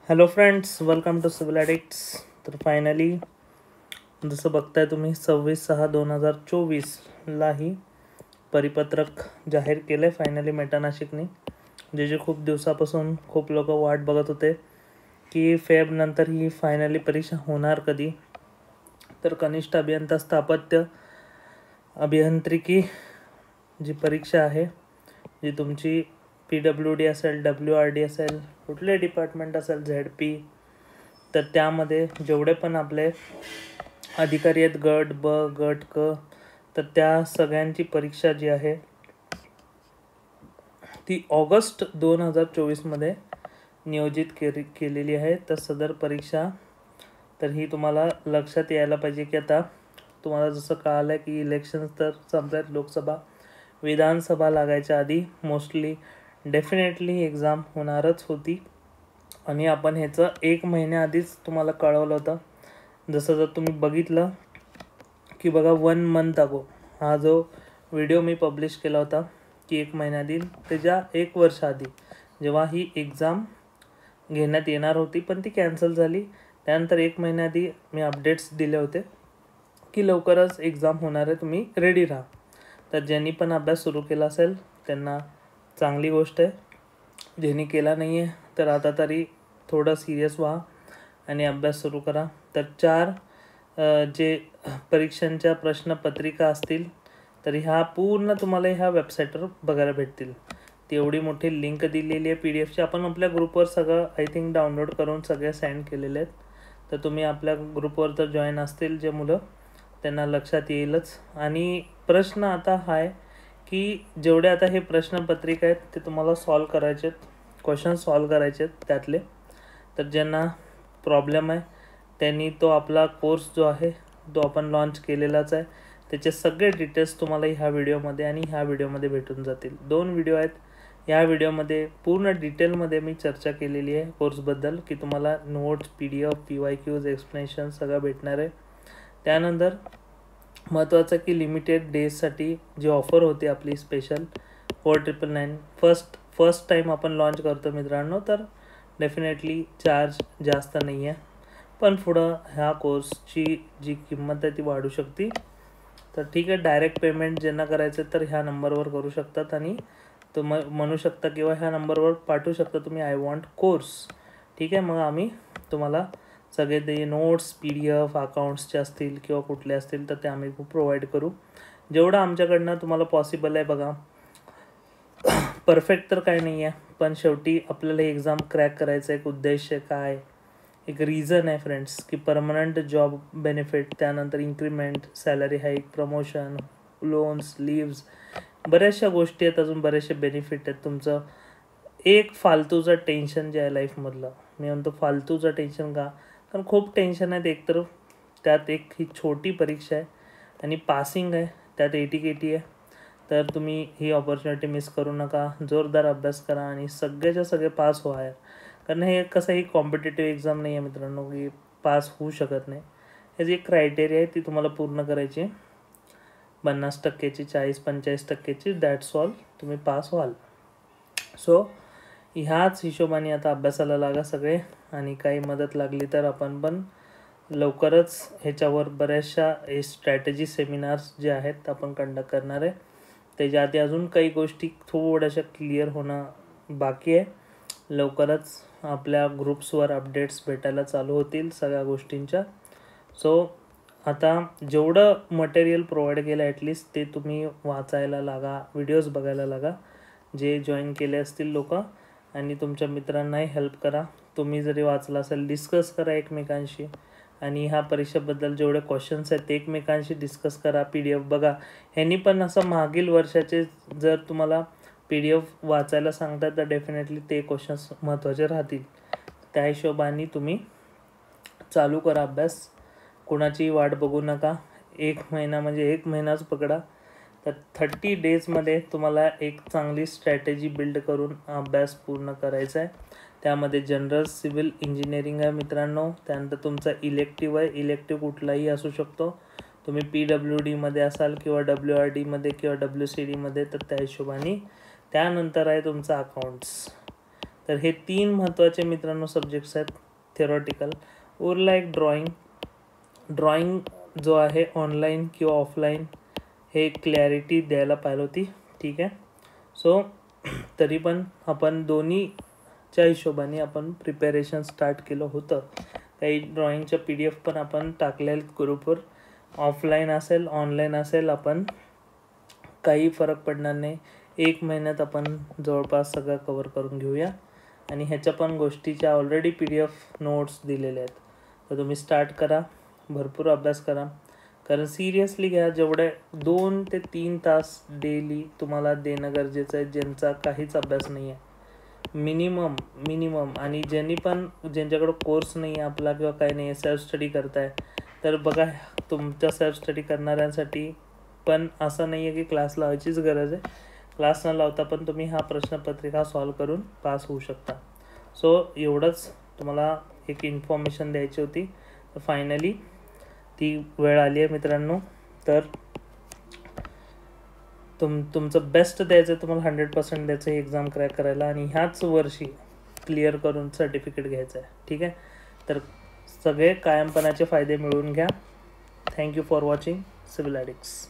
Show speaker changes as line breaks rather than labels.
Hello friends, welcome to civil addicts. तर finally जसं बघताय तुम्ही 26/6/2024 ही परिपत्रक जाहीर केलं आहे फायनली मेटानाशिकने. जे खूप दिवसापासून खूप लोक वाट बघत होते की फेबनंतर ही फायनली परीक्षा होणार कधी. तर कनिष्ठ अभियंता स्थापत्य अभियांत्रिकी जी परीक्षा आहे, जी तुमची PWD असेल, WRD असेल, कुठले डिपार्टमेंट असेल, ZP, तर त्यामध्ये जेवढे पण आपले अधिकारी आहेत गट ब गट क, तर त्या सगळ्यांची परीक्षा जी आहे ती ऑगस्ट 2024मध्ये नियोजित केलेली आहे. तर सदर परीक्षा तर ही तुम्हाला लक्षात यायला पाहिजे की आता तुम्हाला जसं कळालं आहे की इलेक्शन्स तर संपल्यात, लोकसभा विधानसभा लागायच्या आधी मोस्टली डेफिनेटली एक्झाम होणारच होती आणि आपण ह्याचं 1 महिन्याआधीच तुम्हाला कळवलं होतं. जसं जर तुम्ही बघितलं की बघा 1 मंथ अगो हा जो व्हिडिओ मी पब्लिश केला होता की 1 महिन्याआधी, त्याच्या 1 वर्ष आधी जेव्हा ही एक्झाम घेण्यात येणार होती पण ती कॅन्सल झाली, त्यानंतर 1 महिन्याआधी मी अपडेट्स दिले होते की लवकरच एक्झाम होणार आहे, तुम्ही रेडी राहा. तर ज्यांनी पण अभ्यास सुरू केला असेल त्यांना चांगली गोष्ट आहे. ज्यांनी केला नाही आहे तर आता तरी थोडं सिरियस व्हा आणि अभ्यास सुरू करा. तर 4 जे परीक्षांच्या प्रश्नपत्रिका असतील तर ह्या पूर्ण तुम्हाला ह्या वेबसाईटवर बघायला भेटतील. ती एवढी मोठी लिंक दिलेली आहे PDFची. आपण आपल्या ग्रुपवर सगळं आय थिंक डाउनलोड करून सगळे सेंड केलेले आहेत. तर तुम्ही आपल्या ग्रुपवर जर जॉईन असतील जे मुलं, त्यांना लक्षात येईलच. आणि प्रश्न आता हा आहे की जेवढे आता हे प्रश्नपत्रिका आहेत ते तुम्हाला सॉल्व करायचे आहेत, क्वेश्चन सॉल्व करायचे आहेत त्यातले. तर ज्यांना प्रॉब्लेम आहे त्यांनी तो आपला कोर्स जो आहे तो आपण लॉन्च केलेलाच आहे, त्याचे सगळे डिटेल्स तुम्हाला ह्या व्हिडिओमध्ये आणि ह्या व्हिडिओमध्ये भेटून जातील. 2 व्हिडिओ आहेत. ह्या व्हिडिओमध्ये पूर्ण डिटेलमध्ये मी चर्चा केलेली आहे कोर्सबद्दल की तुम्हाला नोट्स, PDF, PYQs, एक्सप्लेनेशन सगळं भेटणार आहे. त्यानंतर महत्त्वाचं की लिमिटेड डेजसाठी जी ऑफर होती आपली स्पेशल 4999 फर्स्ट टाईम आपण लॉन्च करतो मित्रांनो, तर डेफिनेटली चार्ज जास्त नाही आहे, पण पुढं ह्या कोर्सची जी किंमत आहे ती वाढू शकते. तर ठीक आहे, डायरेक्ट पेमेंट ज्यांना करायचं तर ह्या नंबरवर करू शकतात आणि तुम्ही म्हणू शकता किंवा ह्या नंबरवर पाठवू शकता तुम्ही आय वॉन्ट कोर्स. ठीक आहे, मग आम्ही तुम्हाला सगळे ते नोट्स, PDF, अकाउंट्सचे असतील किंवा कुठले असतील तर ते आम्ही प्रोव्हाइड करू जेवढं आमच्याकडनं तुम्हाला पॉसिबल आहे. बघा परफेक्ट तर काय नाही आहे, पण शेवटी आपल्याला एक्झाम क्रॅक करायचं एक उद्देश आहे, काय एक रिझन आहे फ्रेंड्स, की परमनंट जॉब बेनिफिट, त्यानंतर increment, salary hike, promotion, loans, leaves, बऱ्याचशा गोष्टी आहेत, अजून बरेचसे बेनिफिट आहेत. तुमचं एक फालतूचं टेन्शन जे आहे लाईफमधलं, मी म्हणतो फालतूचं टेन्शन का, कारण खूप टेन्शन आहेत. एकतर त्यात एक ही छोटी परीक्षा आहे आणि पासिंग आहे, त्यात 80-80 आहे. तर तुम्ही ही ऑपॉर्च्युनिटी मिस करू नका. जोरदार अभ्यास करा आणि सगळेच्या सगळे पास व्हा यार. कारण हे कसं ही कॉम्पिटेटिव्ह एक्झाम नाही आहे मित्रांनो की पास होऊ शकत नाही. हे जी क्रायटेरिया आहे ती तुम्हाला पूर्ण करायची आहे, 50%ची, 40-45%ची, दॅट्स ऑल, तुम्ही पास व्हाल. सो ह्याच हिशोबाने आता अभ्यासाला लागा सगळे, आणि काही मदत लागली तर आपण पण लवकरच ह्याच्यावर बऱ्याचशा स्ट्रॅटेजी सेमिनार्स जे आहेत आपण कंडक्ट करणार आहे. त्याच्या आधी अजून काही गोष्टी थोड्याशा क्लिअर होणं बाकी आहे. लवकरच आपल्या ग्रुप्सवर अपडेट्स भेटायला चालू होतील सगळ्या गोष्टींच्या. सो आता जेवढं मटेरियल प्रोव्हाइड केलं ॲटलिस्ट ते तुम्ही वाचायला लागा, व्हिडिओज बघायला लागा जे जॉईन केले असतील लोक, आणि तुमच्या मित्रांनाही हेल्प करा. तुम्ही जरी वाचला असेल डिस्कस करा एकमेकांशी, आणि ह्या परीक्षेबद्दल जेवढे क्वेश्चन्स आहेत ते एकमेकांशी डिस्कस करा. PDF बघा. ह्यांनी पण असं मागील वर्षाचे जर तुम्हाला PDF वाचायला सांगतात तर डेफिनेटली ते क्वेश्चन्स महत्त्वाचे राहतील. त्या हिशोबाने तुम्ही चालू करा अभ्यास. कोणाची वाट बघू नका. 1 महिना म्हणजे 1 महिनाच पकडा, तर 30 डेजमध्ये तुम्हाला एक चांगली स्ट्रॅटेजी बिल्ड करून अभ्यास पूर्ण करायचा आहे. त्यामध्ये जनरल सिव्हिल इंजिनिअरिंग आहे मित्रांनो. त्यानंतर तुमचा इलेक्टिव्ह आहे, इलेक्टिव्ह कुठलाही असू शकतो. तुम्ही PWDमध्ये असाल किंवा WRDमध्ये किंवा WCDमध्ये, तर त्या हिशोबाने. त्यानंतर आहे तुमचा अकाउंट्स. तर हे 3 महत्त्वाचे मित्रांनो सब्जेक्ट्स आहेत थेरॉटिकल. उरला एक ड्रॉइंग जो आहे ऑनलाईन किंवा ऑफलाईन हे क्लॅरिटी द्यायला पाहिजे होती. ठीक आहे. सो तरी पण आपण दोन्हीच्या हिशोबाने आपण प्रिपरेशन स्टार्ट केलं होतं. काही ड्रॉइंगच्या PDF पण आपण टाकलेले ग्रुपवर. ऑफलाईन असेल ऑनलाईन असेल आपण काही फरक पडणार नाही. 1 महिन्यात आपण जवळपास सगळं कवर करून घेऊया. आणि ह्याच्या पण गोष्टीच्या ऑलरेडी PDF नोट्स दिलेले आहेत. तर तुम्ही स्टार्ट करा, भरपूर अभ्यास करा. कारण सिरियसली घ्या, जेवढे 2 ते 3 तास डेली तुम्हाला देणं गरजेचं आहे ज्यांचा काहीच अभ्यास नाही आहे. मिनिमम. आणि ज्यांच्याकडं कोर्स नाही आहे आपला किंवा काही नाही आहे, सेल्फ स्टडी करताय, तर बघा तुमच्या सेल्फ स्टडी करणाऱ्यांसाठी पण असं नाही आहे की क्लास लावायचीच गरज आहे. क्लास न लावता पण तुम्ही हा प्रश्नपत्रिका सॉल्व करून पास होऊ शकता. सो एवढंच तुम्हाला एक इन्फॉर्मेशन द्यायची होती. तर फायनली ती वेळ आली आहे मित्रांनो. तर तुमचं बेस्ट द्यायचं आहे, तुम्हाला 100% द्यायचं आहे एक्झाम क्रॅक करायला आणि ह्याच वर्षी क्लिअर करून सर्टिफिकेट घ्यायचं आहे. ठीक आहे. तर सगळे कायमपणाचे फायदे मिळवून घ्या. Thank you for watching civil ॲडिक्ट्स.